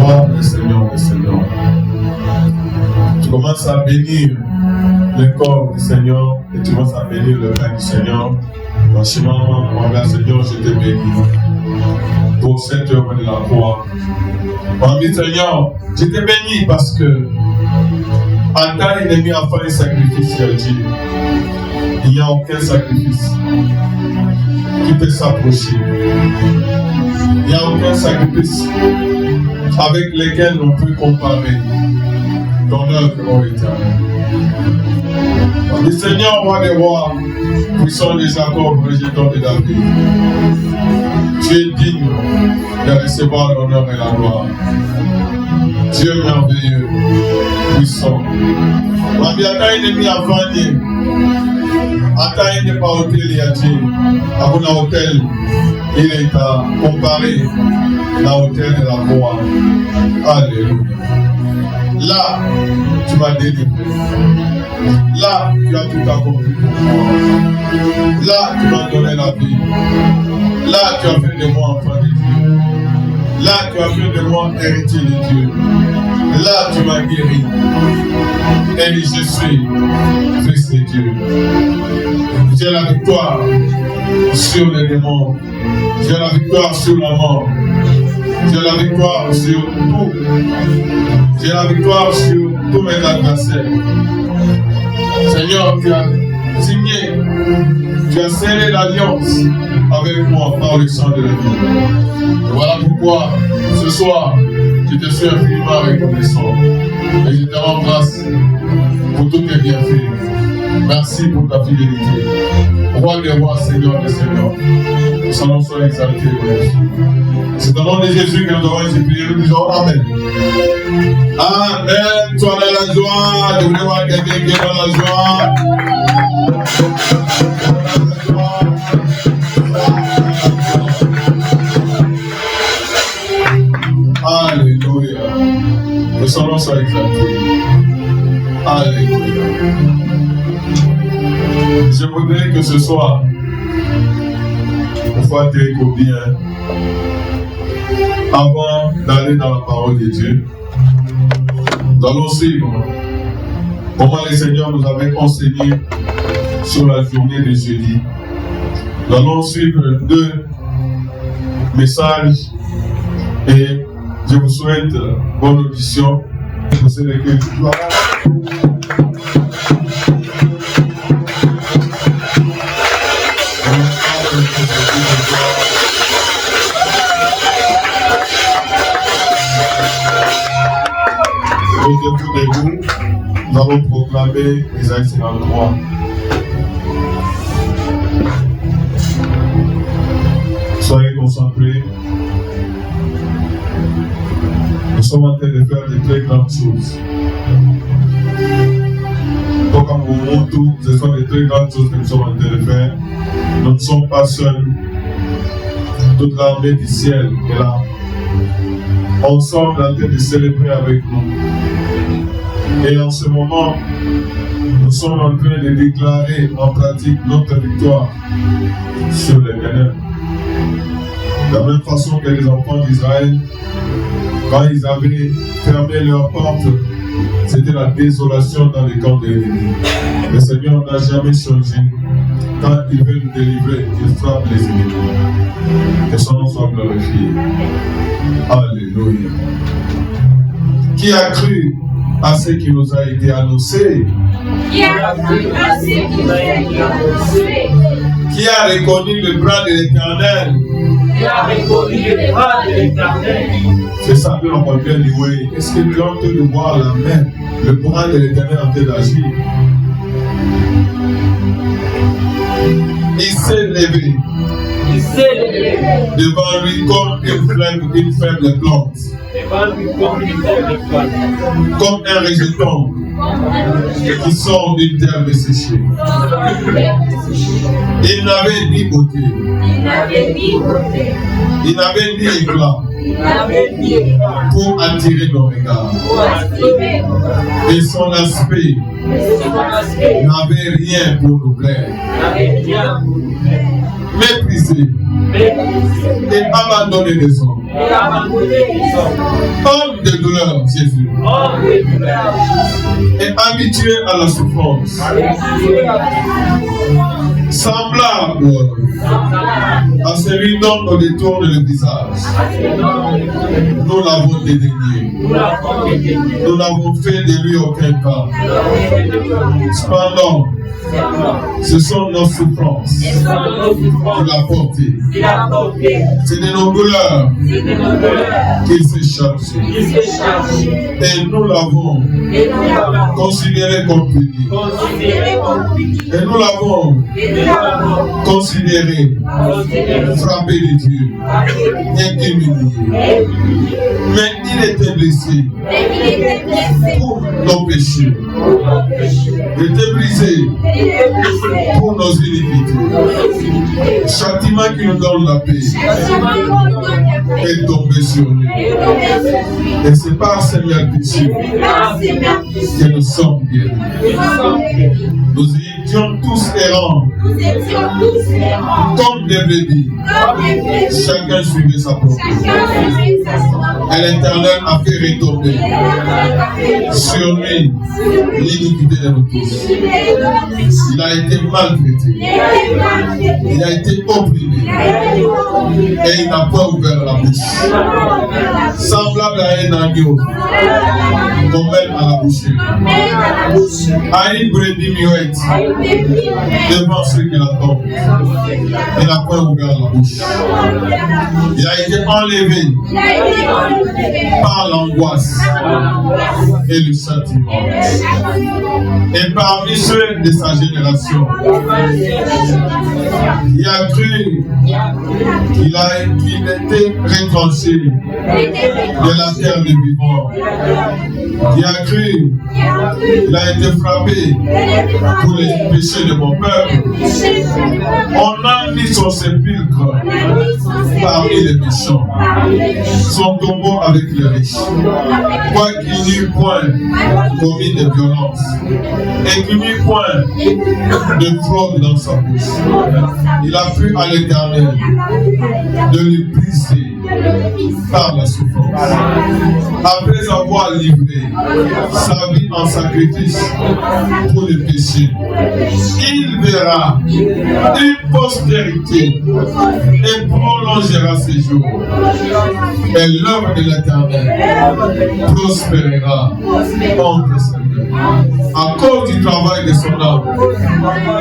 rois, le Seigneur des seigneurs. Tu commences à bénir le corps du Seigneur et tu commences à bénir le pain du Seigneur. Franchement, mon grand Seigneur, je te bénis pour cette œuvre de la croix. Mon ami Seigneur, je te bénis parce que en tant qu'ennemi a fait un sacrifice à Dieu. Il n'y a aucun sacrifice qui peut s'approcher. Il n'y a aucun sacrifice avec lequel on peut comparer ton œuvre, ô Éternel. Le Seigneur, roi des rois, puissant des Jacob, rejetant de David, tu es digne de recevoir l'honneur et la gloire. Dieu merveilleux, puissant. Ma vie, ata ennemi a vagné. Ata ennemi pas hôtel et a dit, à mon hôtel, il est à comparer la hôtel de la gloire. Alléluia. Là, tu m'as délivré. Là, tu as tout accompli pour moi. Là, tu m'as donné la vie. Là, tu as fait de moi enfant de Dieu. Là, tu as fait de moi héritier de Dieu. Là, tu m'as guéri. Et je suis fils de Dieu. J'ai la victoire sur les démons. J'ai la victoire sur la mort. J'ai la victoire sur tout. J'ai la victoire sur tous mes adversaires. Seigneur, tu as signé, tu as scellé l'alliance avec moi par le sang de la vie. Voilà pourquoi ce soir, je te suis infiniment reconnaissant. Et je te rends grâce pour tous tes bienfaits. Merci pour ta fidélité. Roi des rois, Seigneur des seigneurs. Que son nom soit exalté. C'est au nom de Jésus que nous avons été priés. Nous disons Amen. Amen. Sois dans la joie. Je voulais voir quelqu'un qui est dans la joie. Alléluia. Que son nom soit exalté. Alléluia. Je voudrais que ce soir, on fasse tes échos bien avant d'aller dans la parole de Dieu. Nous allons suivre comment le Seigneur nous avait enseigné sur la journée de jeudi. Nous allons suivre 2 messages et je vous souhaite bonne audition. Vous savez que nous allons proclamer Isaïe 53. Soyez concentrés. Nous sommes en train de faire de très grandes choses. Donc, à mon retour, ce sont de très grandes choses que nous sommes en train de faire. Nous ne sommes pas seuls. Toute l'armée du ciel est là. Ensemble, en train de célébrer avec nous. Et en ce moment, nous sommes en train de déclarer en pratique notre victoire sur les ténèbres. De la même façon que les enfants d'Israël, quand ils avaient fermé leurs portes, c'était la désolation dans les camps de l'ennemi. Le Seigneur n'a jamais changé. Quand il veut nous délivrer, il frappe les ennemis. Que son nom soit glorifié. Alléluia. Qui a cru à ce qui nous a été annoncé? Qui a cru à ce qui nous a été annoncé? Qui a reconnu le bras de l'Éternel? Qui a reconnu le bras de l'Éternel? C'est ça que l'on peut bien louer. Est-ce que tu es en train de voir la main, le bras de l'Éternel en train d'agir? Il s'est levé. Il s'est levé devant lui comme une faible plante. Comme un rejeton qui sort d'une terre desséchée. Il n'avait ni beauté. Il n'avait ni éclat. Pour attirer nos regards. Et son aspect n'avait rien pour nous plaire. Méprisé et abandonné des hommes. Homme de douleur, Jésus. Et habitué à la souffrance. Semblable à celui dont on détourne le visage. Nous l'avons dédaigné. Nous n'avons fait de lui aucun cas. Cependant, ce sont nos souffrances qu'il a portées. C'est de nos douleurs qu'il s'est chargé. Et nous l'avons considéré comme puni. Et nous l'avons considéré frappé de Dieu et humilié. Mais il était blessé pour nos péchés. Il était brisé pour nos iniquités. Châtiment qui nous donne la paix est tombé sur nous. Et c'est par ces péchés que nous sommes guéris. Nous étions tous errants, comme des brebis. Chacun suivait sa propre voie. Et l'Éternel a fait retomber sur lui l'iniquité de nous tous. Il a été maltraité. Il a été opprimé. Et il n'a pas ouvert la bouche. Semblable à un agneau qu'on met à la bouche. À une brebis muette devant ceux qui l'attendent. Il n'a pas ouvert la bouche. Il a été enlevé par l'angoisse et le châtiment. Et parmi ceux de sa génération, il a cru qu'il était retranché de la terre des vivants. Il a cru qu'il a été frappé pour les péchés de mon peuple. On a mis son sépulcre parmi les méchants, son tombeau avec les riches. Quoiqu'il n'y eût point commis de violence et qu'il n'y eût point de fraude dans sa bouche, il a plu à l'Éternel de le briser par la souffrance. Après avoir livré sa vie en sacrifice pour les péchés, il verra une postérité et prolongera ses jours. Et l'œuvre de l'Éternel prospérera entre ses mains. À cause du travail de son âme,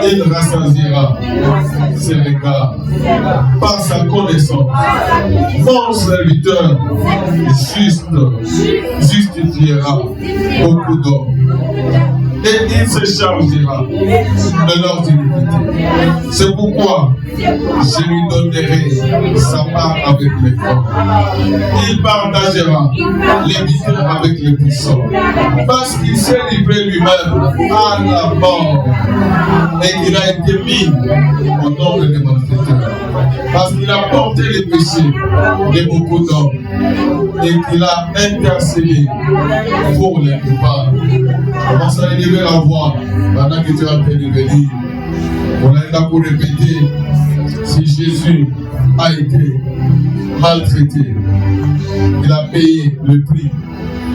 il rassasiera ses regards par sa connaissance. Mon serviteur juste justifiera beaucoup d'hommes. Et il se chargera de leurs iniquités. C'est pourquoi je lui donnerai sa part avec les forts. Il partagera les biens avec les puissants. Parce qu'il s'est livré lui-même à la mort et qu'il a été mis au nombre des malfaiteurs. Parce qu'il a porté les péchés de beaucoup d'hommes et qu'il a intercédé pour les coupables. Commence à élever la voix pendant que tu es en train de venir. On est là pour répéter si Jésus a été maltraité, il a payé le prix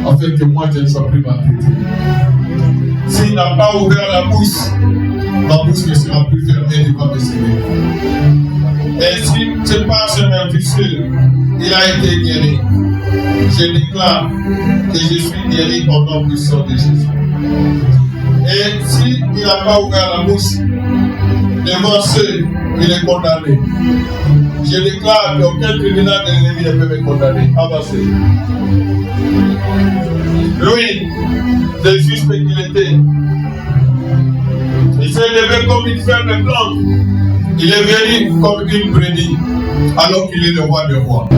afin que moi je ne sois plus maltraité. S'il n'a pas ouvert la bouche, ma bouche ne sera plus fermée, il va me servir. Et si c'est par ce meurtrissure, il a été guéri. Je déclare que je suis guéri au nom puissant de Jésus. Et s'il n'a pas ouvert la bouche devant ceux qui les condamnent, je déclare qu'aucun tribunal de l'ennemi ne peut me condamner. Avancez. Lui, le juste qu'il était, il s'est levé comme une ferme plante. Il est venu comme une brebis, alors qu'il est le roi des rois.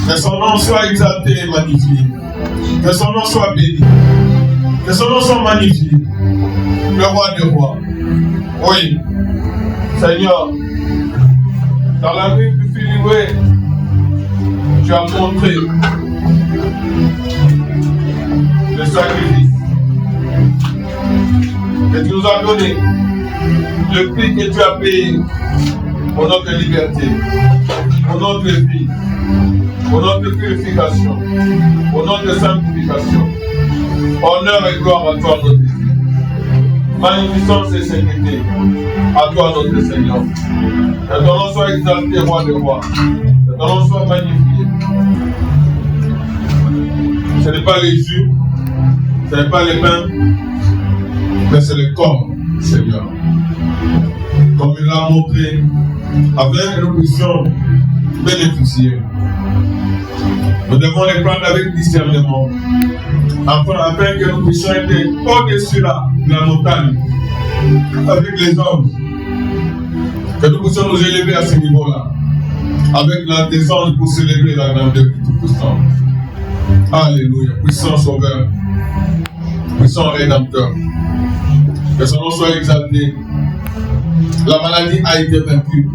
Que son nom soit exalté et magnifié. Que son nom soit béni. Que son nom soit magnifié. Le roi des rois. Oui, Seigneur, dans la vie du Philippe, tu as montré le sacrifice que tu nous as donné, le prix que tu as payé pour notre liberté, pour notre vie, au nom de purification, au nom de sanctification. Honneur et gloire à toi, notre Dieu. Magnificence et sainteté à toi, notre Seigneur. Que ton nom soit exalté, roi des rois. Que ton nom soit magnifié. Ce n'est pas les jus, ce n'est pas les pains, mais c'est le corps, Seigneur. Comme il l'a montré, afin que nous puissions bénéficier. Nous devons les prendre avec discernement, afin que nous puissions être au-dessus de la montagne, avec les anges. Que nous puissions nous élever à ce niveau-là, avec des anges pour célébrer la grandeur du Tout-Puissant. Alléluia. Puissant Sauveur, puissant Rédempteur. Que son nom soit exalté. La maladie a été vaincue.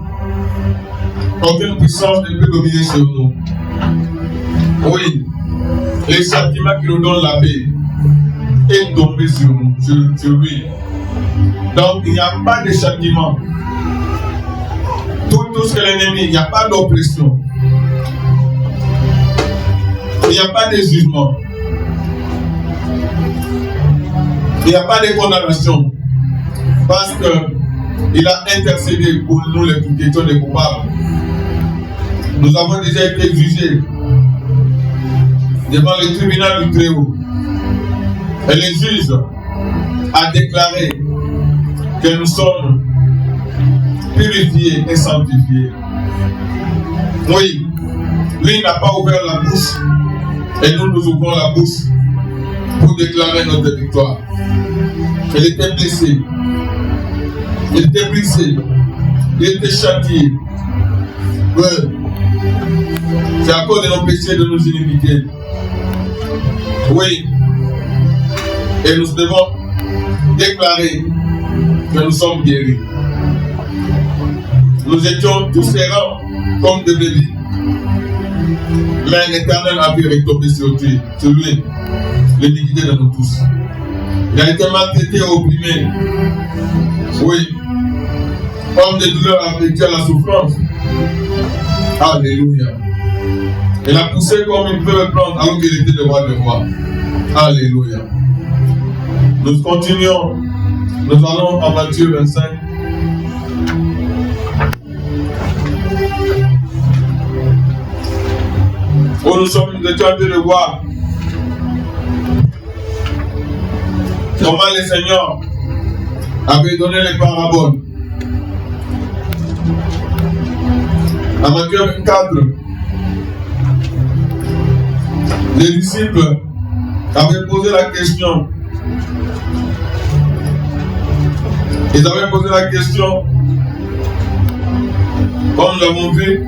Aucune puissance ne peut dominer sur nous. Oui, les sentiments qui nous donnent la paix est tombé sur nous, sur lui. Donc il n'y a pas de châtiment. Tout ce que l'ennemi, il n'y a pas d'oppression. Il n'y a pas de jugement. Il n'y a pas de condamnation. Parce qu'il a intercédé pour nous les qui étions des coupables. Nous avons déjà été jugés devant le tribunal du Très-Haut. Et le juge a déclaré que nous sommes purifiés et sanctifiés. Oui, lui n'a pas ouvert la bouche et nous ouvrons la bouche pour déclarer notre victoire. Il était blessé, il était brisé, il était châtié. Oui. C'est à cause de nos péchés, de nos iniquités. Oui. Et nous devons déclarer que nous sommes guéris. Nous étions tous errants comme des bébés. Mais l'Éternel a vu retomber sur lui l'iniquité de nous tous. Il a été maltraité et opprimé. Oui. Homme de douleur a vécu à la souffrance. Alléluia. Il a poussé comme une veuve plante alors qu'il était le roi des rois. Alléluia. Nous continuons. Nous allons en Matthieu 25. Où nous sommes en train de voir comment le Seigneur avait donné les paraboles. À Matthieu 24, les disciples avaient posé la question. Ils avaient posé la question, comme nous l'avons vu,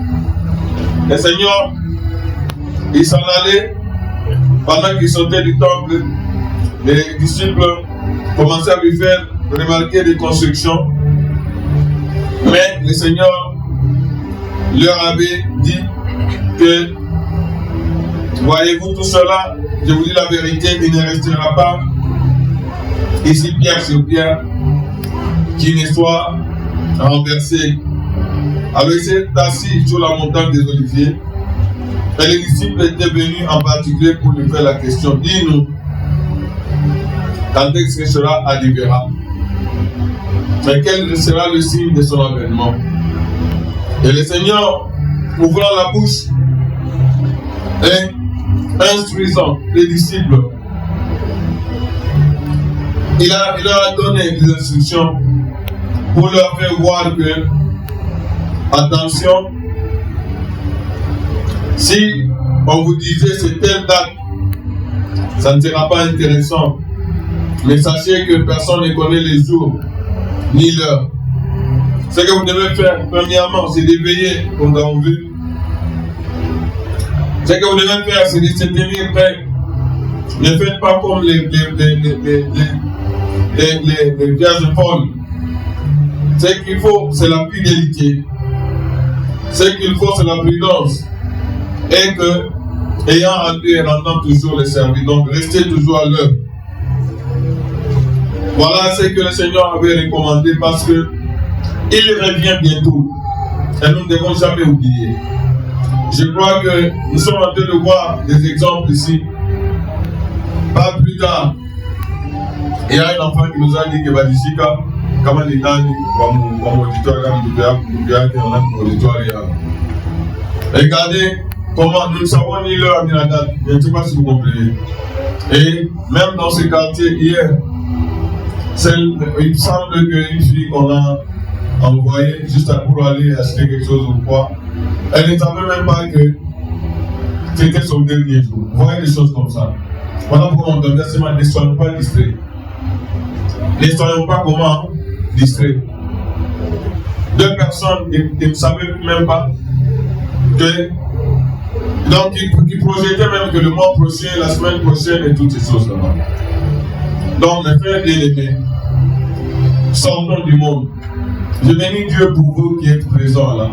le Seigneur, il s'en allait pendant qu'il sortait du temple. Les disciples commençaient à lui faire remarquer des constructions, mais le Seigneur leur avait dit que voyez-vous tout cela, je vous dis la vérité, il ne restera pas ici pierre sur pierre qui ne soit renversé. Alors il s'est assis sur la montagne des Oliviers et les disciples étaient venus en particulier pour lui faire la question. Dis-nous, quand est-ce que cela arrivera? Mais quel sera le signe de son avènement? Et le Seigneur, ouvrant la bouche et instruisant les disciples, il leur a donné des instructions pour leur faire voir que, attention, si on vous disait c'est telle date, ça ne sera pas intéressant. Mais sachez que personne ne connaît les jours ni l'heure. Ce que vous devez faire, premièrement, c'est d'éveiller, comme nous avons vu. Ce que vous devez faire, c'est de se tenir prêt. Ne faites pas comme les vierges folles. Ce qu'il faut, c'est la fidélité. Ce qu'il faut, c'est la prudence. Et que, ayant rendu et rendant toujours les services, donc restez toujours à l'œuvre. Voilà ce que le Seigneur avait recommandé parce que il revient bientôt. Et nous ne devons jamais oublier. Je crois que nous sommes en train de voir des exemples ici. Pas plus tard, il y a un enfant qui nous a dit que Badishika, comment les nani, comme auditoire, regardez comment nous ne savons ni l'heure ni la date. Je ne sais pas si vous comprenez. Et même dans ce quartier, hier, il semble qu'une fille qu'on a envoyée juste pour aller acheter quelque chose ou quoi, elle ne savait même pas que c'était son dernier jour. Vous voyez des choses comme ça. Voilà pourquoi on donne seulement ne soyons pas distraits. Ne soyons pas comment distraits. Deux personnes qui ne savaient même pas que. Donc, qui projetaient même que le mois prochain, la semaine prochaine et toutes ces choses là-bas. Donc, mes frères bien-aimés, sortons du monde. Je bénis Dieu pour vous qui êtes présents là.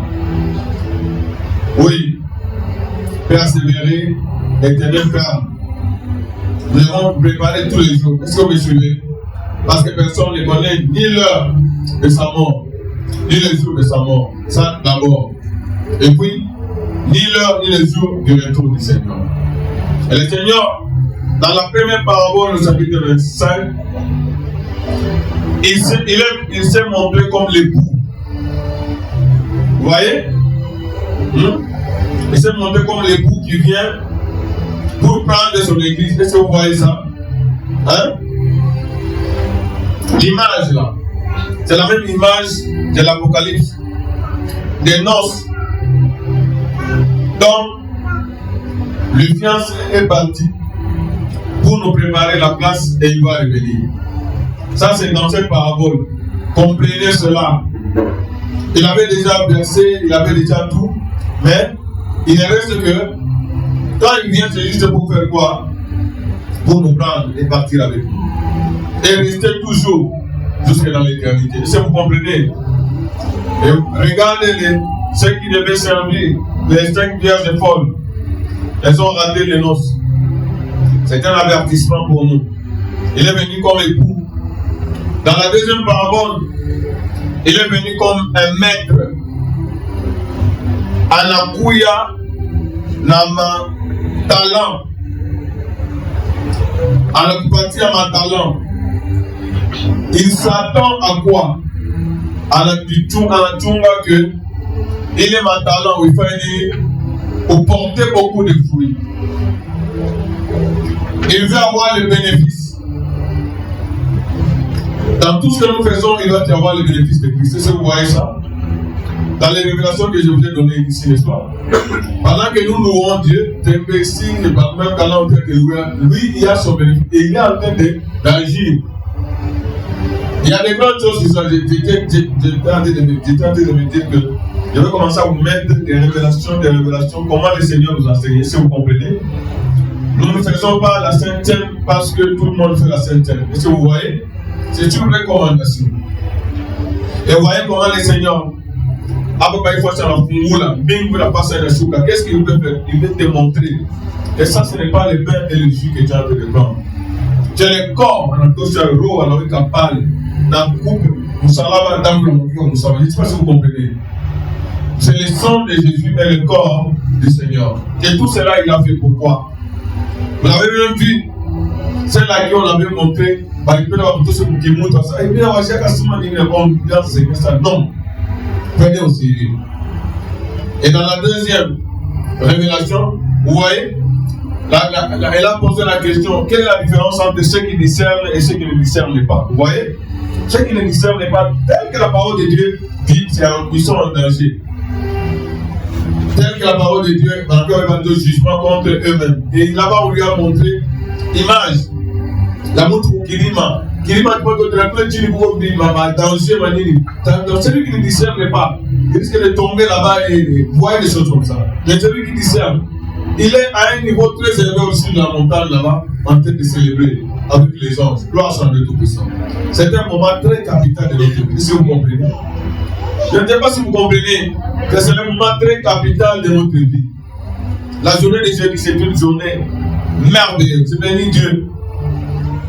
Oui, persévérer, éternel Père. Nous devons préparer tous les jours. Est-ce que vous me suivez? Parce que personne ne connaît ni l'heure de sa mort, ni le jour de sa mort. Ça d'abord. Et puis, ni l'heure ni le jour du retour du Seigneur. Et le Seigneur, dans la première parabole au chapitre 25, il s'est montré comme l'époux. Vous voyez? Il s'est montré comme l'époux qui vient pour prendre son église. Est-ce que vous voyez ça? Hein? L'image là, c'est la même image de l'Apocalypse, des noces. Donc, le fiancé est parti pour nous préparer la place et il va revenir. Ça, c'est dans cette parabole. Comprenez cela. Il avait déjà versé, il avait déjà tout, mais il ne reste que, quand il vient, c'est juste pour faire quoi? Pour nous prendre et partir avec nous. Et rester toujours jusqu'à dans l'éternité. Est-ce que vous comprenez? Et regardez ceux qui devaient servir, les 5 vierges folles. Elles ont raté les noces. C'est un avertissement pour nous. Il est venu comme époux. Dans la deuxième parabole, il est venu comme un maître. Anakuya nama talent. Anakupatia ma talent. Il s'attend à quoi? À la tunga que il est ma talent, il faut porter beaucoup de fruits. Il veut avoir le bénéfice. Dans tout ce que nous faisons, il doit y avoir le bénéfice de Christ. Est-ce que vous voyez ça? Dans les révélations que je vous ai données ici, n'est-ce pas? Pendant que nous louons Dieu, même quand on fait que lui, il a son bénéfice. Et il est en train d'agir. Il y a des grandes choses qui sont. J'étais en train de me dire que je vais commencer à vous mettre des révélations, comment le Seigneur nous enseigne. Si vous comprenez, nous ne faisons pas la Sainte-Seine parce que tout le monde fait la Sainte-Seine. Est-ce que vous voyez? C'est une recommandation. Et vous voyez comment le Seigneur, qu'est-ce qu'il veut faire? Il veut te montrer. Et ça, ce n'est pas le pain et le jus que tu as en train de prendre. C'est le corps, je ne sais pas si vous comprenez. C'est le sang de Jésus et le corps du Seigneur. Et tout cela, il a fait pourquoi? Vous l'avez même vu, celle-là qui on l'avait montré, qui montre ça. Et bien, on va dire que ça. Non. Prenez au sérieux. Et dans la deuxième révélation, vous voyez, elle a posé la question, quelle est la différence entre ceux qui discernent et ceux qui ne discernent pas? Vous voyez? Ceux qui ne discernent pas, tel que la parole de Dieu dit, ils sont en danger. Tel que la parole de Dieu, encore il va de jugement contre eux-mêmes. Et là-bas, on lui a montré image. La montre pour Kilima. Kilima, tu peux te rappeler, tu dis, danger, manini. Donc, celui qui ne discerne pas, il risque de tomber là-bas et voir des choses comme ça. Mais celui qui discerne, il est à un niveau très élevé aussi dans la montagne là-bas, en train de célébrer avec les anges. Gloire soit de Tout-Puissant. C'est un moment très capital de notre vie. Est-ce que vous comprenez? Je ne sais pas si vous comprenez que c'est un moment très capital de notre vie. La journée de jeudi, c'est une journée merveilleuse. C'est béni Dieu.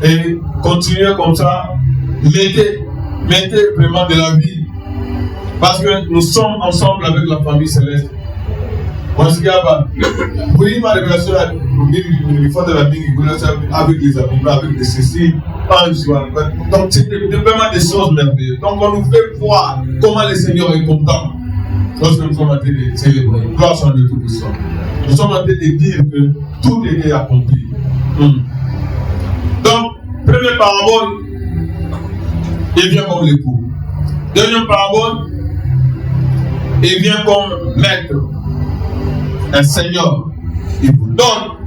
Et continuez comme ça. Mettez vraiment de la vie. Parce que nous sommes ensemble avec la famille céleste. Moi, ce qu'il y a, oui, ma révélation, il faut de la ligne, avec les amis, avec les ceci, donc c'est vraiment des choses merveilleuses. Donc on nous fait voir comment le Seigneur est content lorsque nous sommes en train de célébrer. Gloire soit de Tout-Puissant. Nous sommes en train de dire que tout était accompli. Donc, première parabole, il vient comme l'époux. Deuxième parabole, il vient comme maître. Un Seigneur, il vous donne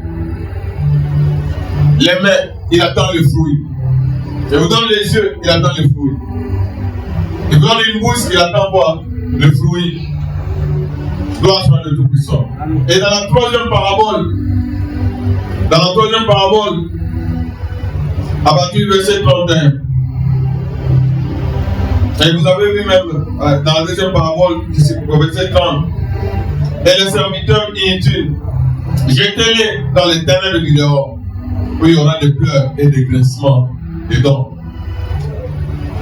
les mains, il attend le fruit. Il vous donne les yeux, il attend le fruit. Il vous donne une bouche, il attend quoi? Le fruit. Gloire soit le Tout-Puissant. Et dans la troisième parabole, à partir du verset 31, et vous avez vu même dans la deuxième parabole, au verset 30, et les serviteurs inutiles, jetez-les dans les ténèbres du dehors, où il y aura des pleurs et des grincements dedans.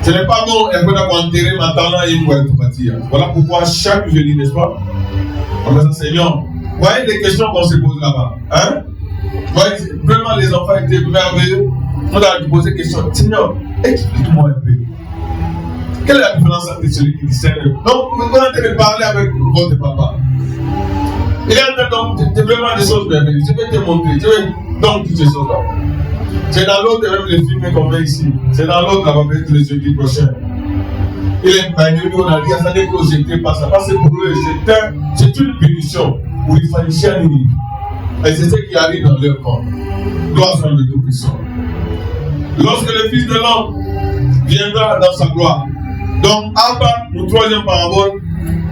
Ce n'est pas bon, et qu'on a enterré maintenant et nous allons tout bâtir. Voilà pourquoi chaque jeudi, n'est-ce pas? On va Seigneur, vous voyez les questions qu'on se pose là-bas. Hein? Vous voyez, vraiment les enfants étaient merveilleux. On a posé des questions. Seigneur, explique-moi un peu. Quelle est la différence entre celui qui discerne? Donc, vous êtes en train de parler avec votre papa. Il est en train de vraiment des choses merveilleuses. Je vais te montrer. Je vais donc toutes ces choses-là. C'est dans l'autre, même les films qu'on met ici. C'est dans l'autre, là-bas, peut-être le jeudi prochain. Il est venu, on a dit, ça n'est pas jeté par ça. Parce que pour eux, c'est une punition où il fallait chercher un livre. Et c'est ce qui arrive dans leur camp. Gloire soit le Tout-Puissant. Lorsque le Fils de l'homme viendra dans sa gloire. Donc, Abba, notre troisième parabole,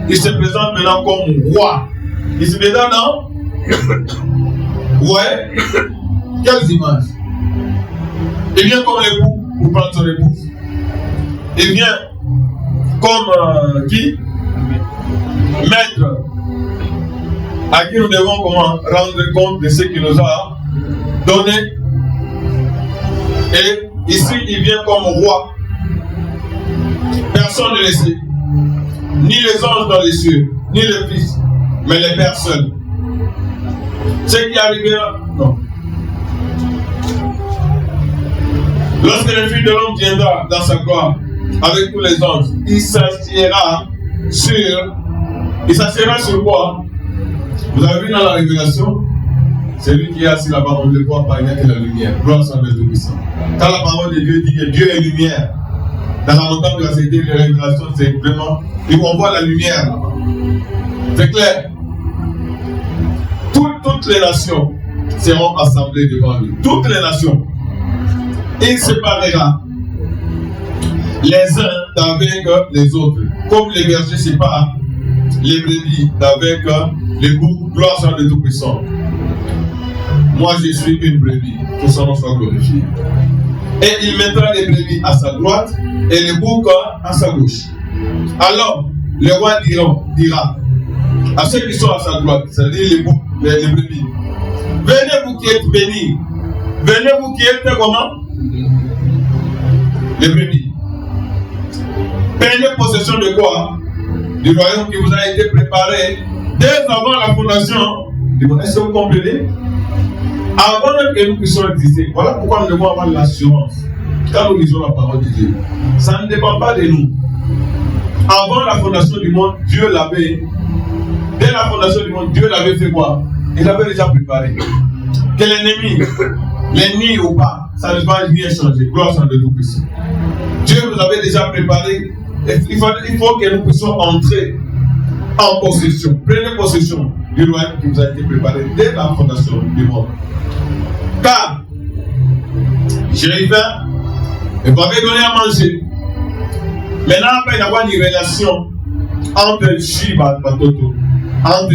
il se présente maintenant comme roi. Il se présente dans. Ouais. Quelles images? Il vient comme l'époux pour prendre son épouse. Il vient comme qui? Maître. À qui nous devons comment rendre compte de ce qu'il nous a donné. Et ici, il vient comme roi. Personne ne le sait. Ni les anges dans les cieux, ni le Fils, mais les personnes. Ce qui arrivera, non. Lorsque le Fils de l'homme viendra dans sa gloire avec tous les anges, il s'assiera sur quoi? Vous avez vu dans la révélation, celui qui est assis là-bas, on ne le voit pas, il n'y a que la lumière. Gloire soit le Tout-Puissant. Quand la parole de Dieu dit que Dieu est lumière, dans la montagne de la cité de la révélation, c'est vraiment, on voit la lumière là-bas. C'est clair. Toutes les nations seront assemblées devant lui. Toutes les nations. Il séparera les uns d'avec les autres. Comme les bergers séparent les brebis d'avec les boucs. Gloire soit le Tout-Puissant. Moi, je suis une brebis. Que son nom soit glorifié. Et il mettra les brebis à sa droite et les boucs à sa gauche. Alors, le roi dira à ceux qui sont à sa droite, c'est-à-dire les boucs, les brebis, venez vous qui êtes bénis, venez vous qui êtes comment? Les brebis. Prenez possession de quoi? Du royaume qui vous a été préparé dès avant la fondation. Est-ce que vous comprenez? Avant même que nous puissions exister. Voilà pourquoi nous devons avoir l'assurance. Quand nous lisons la parole de Dieu, ça ne dépend pas de nous. Avant la fondation du monde, Dieu l'avait. Dès la fondation du monde, Dieu l'avait fait quoi? Il l'avait déjà préparé. Que l'ennemi ou pas, ça ne va rien changer. Gloire soit de Tout-Puissant. Dieu nous avait déjà préparé. Il faut que nous puissions entrer en possession. Prenez possession du royaume qui vous a été préparé dès la fondation du monde. Car j'ai faim et vous m'avez donné à manger. Maintenant, il y a une relation entre Shiba et Toto. Entre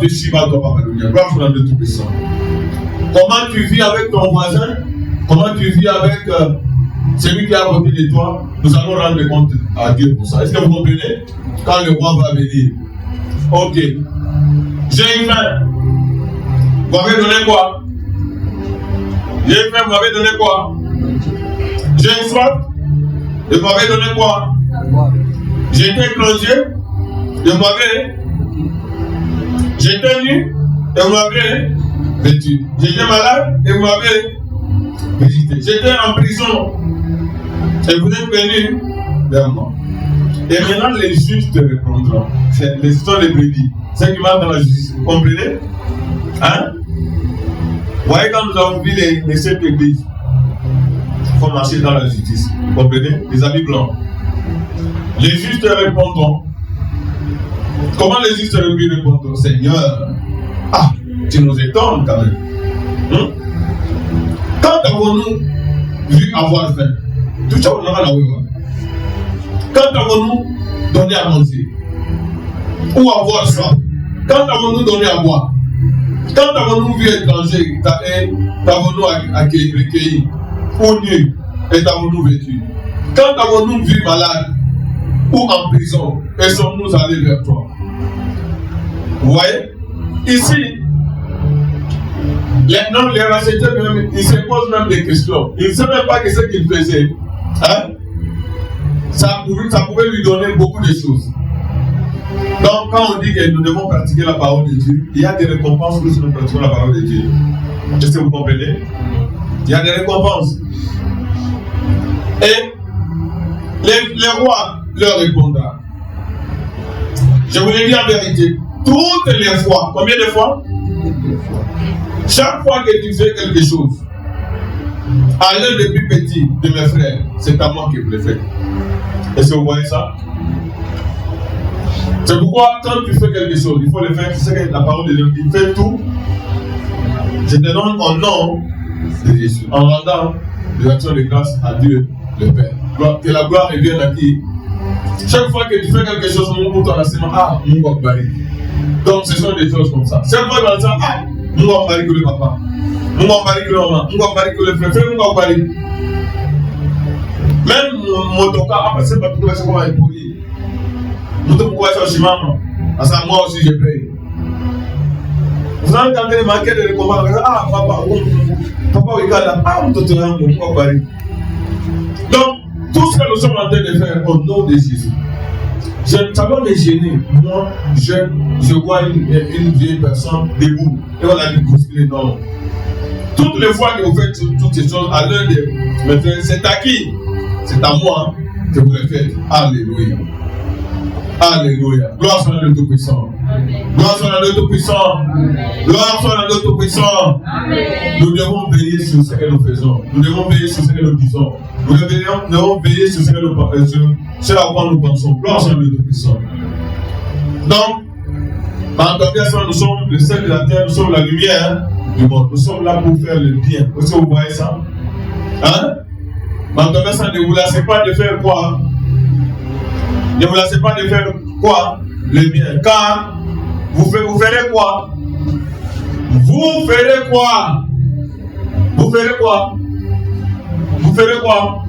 Shiba et Babylonia. Gloire soit de Tout-Puissant. Comment tu vis avec ton voisin? Comment tu vis avec celui qui est à côté de toi? Nous allons rendre compte à Dieu pour ça. Est-ce que vous comprenez? Quand le roi va venir. Ok. J'ai faim. Vous m'avez donné quoi? J'ai faim, vous m'avez donné quoi? J'ai soif. Et vous m'avez donné quoi? J'ai été étranger. Et vous m'avez. J'étais nu et vous m'avez vêtu. J'étais malade et vous m'avez visité. J'étais en prison et vous êtes venus vers moi. Et maintenant, les justes répondront. C'est les histoires des brebis. C'est qui marche dans la justice. Vous comprenez? Hein? Vous voyez, quand nous avons vu les 7 églises, il faut marcher dans la justice. Vous comprenez? Les habits blancs. Les justes répondront. Comment les justes répondront? Seigneur, tu nous étonnes quand même. Quand avons-nous vu avoir faim? Tout ça, on aura la voix. Quand avons-nous donné à manger? Ou avoir soif? Quand avons-nous donné à boire? Quand avons-nous vu étranger, t'avons-nous accueilli? Ou nu, et t'avons-nous vêtu? Quand avons-nous vu malade? Ou en prison, et sommes-nous allés vers toi? Vous voyez? Ici, les racheteurs, ils se posent même des questions. Ils ne savent même pas que ce qu'ils faisaient. Hein? Ça pouvait lui donner beaucoup de choses. Donc, quand on dit que nous devons pratiquer la parole de Dieu, il y a des récompenses pour nous pratiquons la parole de Dieu. Est-ce que vous comprenez? Il y a des récompenses. Et les rois leur répondront. Je vous l'ai dit en vérité, toutes les fois, combien de fois? Chaque fois que tu fais quelque chose, à l'un des plus petits de mes frères, c'est à moi que vous le faites. Est-ce que vous voyez ça? C'est pourquoi quand tu fais quelque chose, il faut le faire. Tu sais que la parole de Dieu dit, fais tout. Je te donne au nom de Jésus. En rendant des actions de grâce à Dieu, le Père. Que la gloire revienne à qui? Chaque fois que tu fais quelque chose, mon ton enseignement, mon Bari. Donc ce sont des choses comme ça. Chaque fois que tu dis, mon Bari que le papa. Mon Bari que le maman. Mon Bari que le frère. Mon Bari. Même mon toka, après c'est pas tout le monde comment il poli. Nous devons voir ça chez maman. Parce que moi aussi je paye. Vous entendez les manquer de récompense. Papa, oui, mon toka, mon Bari. Donc, tout ce que nous sommes en train de faire au nom de Jésus. Ça va me gêner. Moi, je vois une vieille personne debout. Et on a dit bousculer. Non. Toutes les fois que vous faites toutes ces choses à l'un de mes frères, c'est à qui? C'est à moi que vous le faites. Alléluia. Alléluia. Gloire soit à Dieu Tout-Puissant. Gloire soit à Dieu Tout-Puissant. Gloire soit à Dieu Tout-Puissant. Nous devons veiller sur ce que nous faisons. Nous devons veiller sur ce que nous disons. Nous devons veiller sur ce que nous pensons. C'est à quoi nous pensons. Gloire soit à Dieu Tout-Puissant. Donc, en tant que nous sommes le sel de la terre, nous sommes la lumière du monde. Nous sommes là pour faire le bien. Est-ce que vous voyez ça? Hein? En tant que ça, ne vous laissez pas de faire quoi? Ne vous laissez pas de faire quoi? Le bien. Car vous ferez quoi? Vous ferez quoi? Vous ferez quoi? Vous ferez quoi?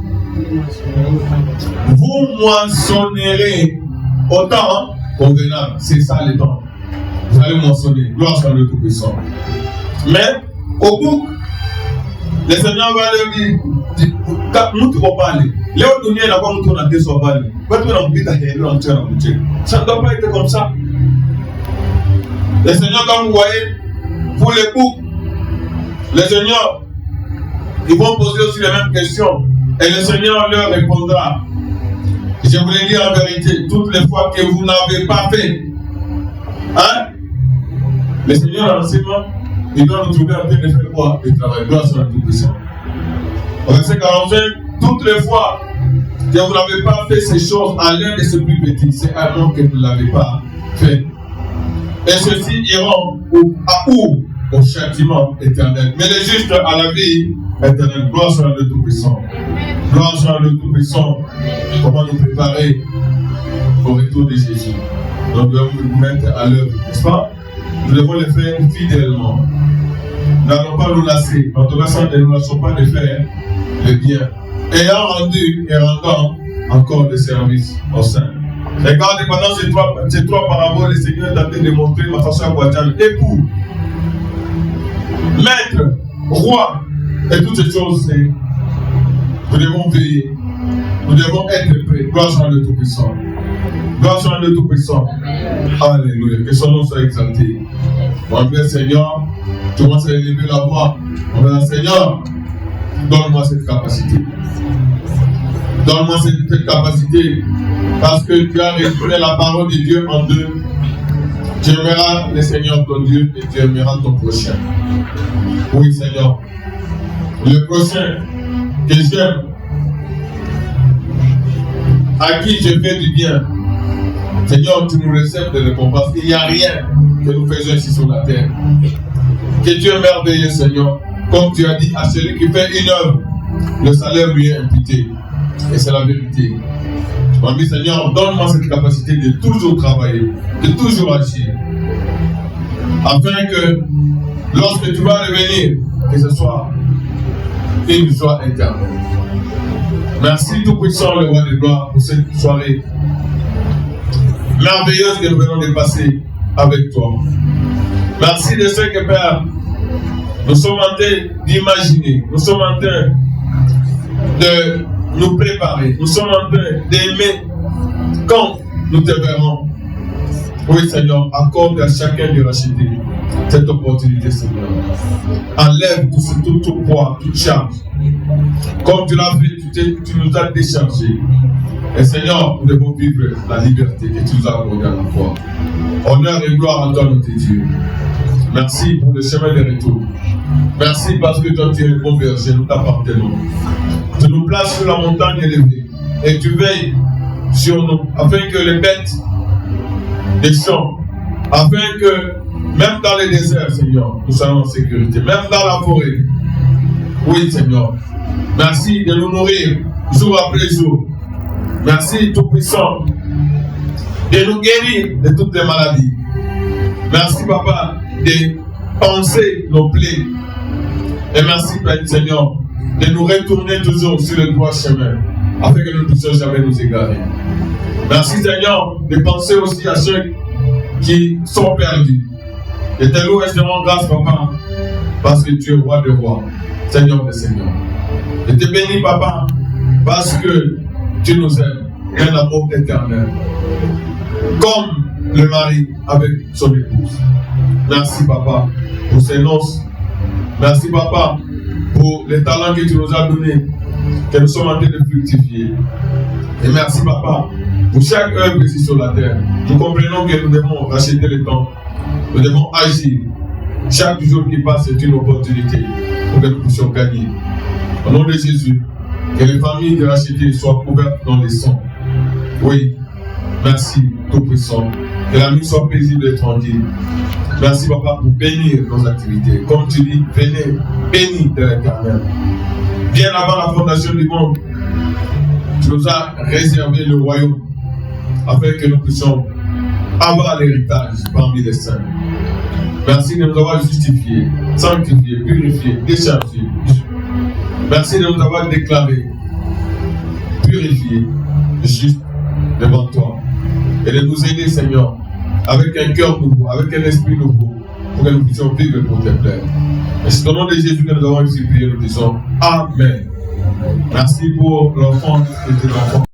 Vous moissonnerez au temps convenable. C'est ça le temps. Vous allez moissonner. Gloire soit le Tout-Puissant. Mais au bout, le Seigneur va leur dire, nous ne pouvons pas aller. Léo Dunia n'a pas montré dans tes sauvages. Ça ne doit pas être comme ça. Le Seigneur, comme vous voyez, pour les couples, le Seigneur, ils vont poser aussi les mêmes questions. Et le Seigneur leur répondra. Je vous l'ai dit en vérité, toutes les fois que vous n'avez pas fait, hein? Le Seigneur, l'enseignement, il doit nous trouver en train de faire quoi? Le travail. Gloire sur la Tout-Puissant. Au verset 45, toutes les fois que vous n'avez pas fait ces choses à l'un de ces plus petits, c'est à nous que vous ne l'avez pas fait. Et ceux-ci iront au châtiment éternel. Mais les justes à la vie éternelle. Gloire sur le Tout-Puissant. Gloire sur le Tout-Puissant. Comment nous préparer au retour de Jésus. Donc nous devons nous mettre à l'œuvre, n'est-ce pas? Nous devons le faire fidèlement. Nous n'allons pas nous lasser. Notre façon de nous lassons pas de faire le bien. Ayant rendu et rendant encore des services au sein. Regardez pendant ces trois paraboles, le Seigneur est en train de montrer ma façon à Guadeloupe. Époux, maître, roi, et toutes ces choses, nous devons veiller. Nous devons être prêts. Gloire soit le Tout-Puissant. Gloire soit le Tout-Puissant. Alléluia. Que son nom soit exalté. On va dire, Seigneur, tu commences à élever la voix. On va dire, Seigneur, donne-moi cette capacité. Donne-moi cette capacité. Parce que tu as résumé la parole de Dieu en deux. Tu aimeras le Seigneur ton Dieu et tu aimeras ton prochain. Oui, Seigneur. Le prochain que j'aime, à qui je fais du bien. Seigneur, tu nous réserves de récompense. Il n'y a rien que nous faisons ici sur la terre. Que Dieu est merveilleux, Seigneur. Comme tu as dit à celui qui fait une œuvre, le salaire lui est imputé. Et c'est la vérité. Tu m'as dit, Seigneur, donne-moi cette capacité de toujours travailler, de toujours agir. Afin que lorsque tu vas revenir, que ce soit une joie éternelle. Merci Tout-Puissant, le Roi de gloire, pour cette soirée merveilleuse que nous venons de passer avec toi. Merci de ce que, Père, nous sommes en train d'imaginer, nous sommes en train de nous préparer, nous sommes en train d'aimer quand nous te verrons. Oui, Seigneur, accorde à chacun de racheter cette opportunité, Seigneur. Enlève tout poids, toute charge. Comme tu l'as fait, tu nous as déchargés. Et Seigneur, nous devons vivre la liberté que tu nous as accordée à la fois. Honneur et gloire à toi, notre Dieu. Merci pour le chemin de retour. Merci parce que toi, tu es le bon berger, nous t'appartenons. Tu nous places sur la montagne élevée et tu veilles sur nous afin que les bêtes des champs, afin que même dans les déserts, Seigneur, nous soyons en sécurité, même dans la forêt. Oui, Seigneur. Merci de nous nourrir jour après jour. Merci, Tout-Puissant, de nous guérir de toutes les maladies. Merci, Papa, de penser nos plaies. Et merci, Père Seigneur, de nous retourner toujours sur le droit chemin, afin que nous ne puissions jamais nous égarer. Merci, Seigneur, de penser aussi à ceux qui sont perdus. Et te loue et te rends grâce, Papa, parce que tu es roi de rois, Seigneur des seigneurs. Je te bénis, Papa, parce que tu nous aimes, un amour éternel, comme le mari avec son épouse. Merci, Papa, pour ces noces. Merci, Papa, pour les talents que tu nous as donnés, que nous sommes en train de fructifier. Et merci, Papa, pour chaque œuvre ici sur la terre. Nous comprenons que nous devons racheter le temps. Nous devons agir. Chaque jour qui passe est une opportunité pour que nous puissions gagner. Au nom de Jésus, que les familles de racheter soient couvertes dans les sangs. Oui, merci, Tout-Puissant. Que la nuit soit paisible et tranquille. Merci, Papa, pour bénir nos activités. Comme tu dis, venez, bénis de l'Éternel. Bien avant la fondation du monde, tu nous as réservé le royaume afin que nous puissions avoir l'héritage parmi les saints. Merci de nous avoir justifiés, sanctifiés, purifiés, déchargés. Merci de nous avoir déclarés, purifiés, justes devant toi. Et de nous aider, Seigneur, avec un cœur nouveau, avec un esprit nouveau, pour que nous puissions vivre pour te plaire. Et c'est au nom de Jésus que nous avons ici prié, nous disons Amen. Merci pour l'enfant et tes enfants.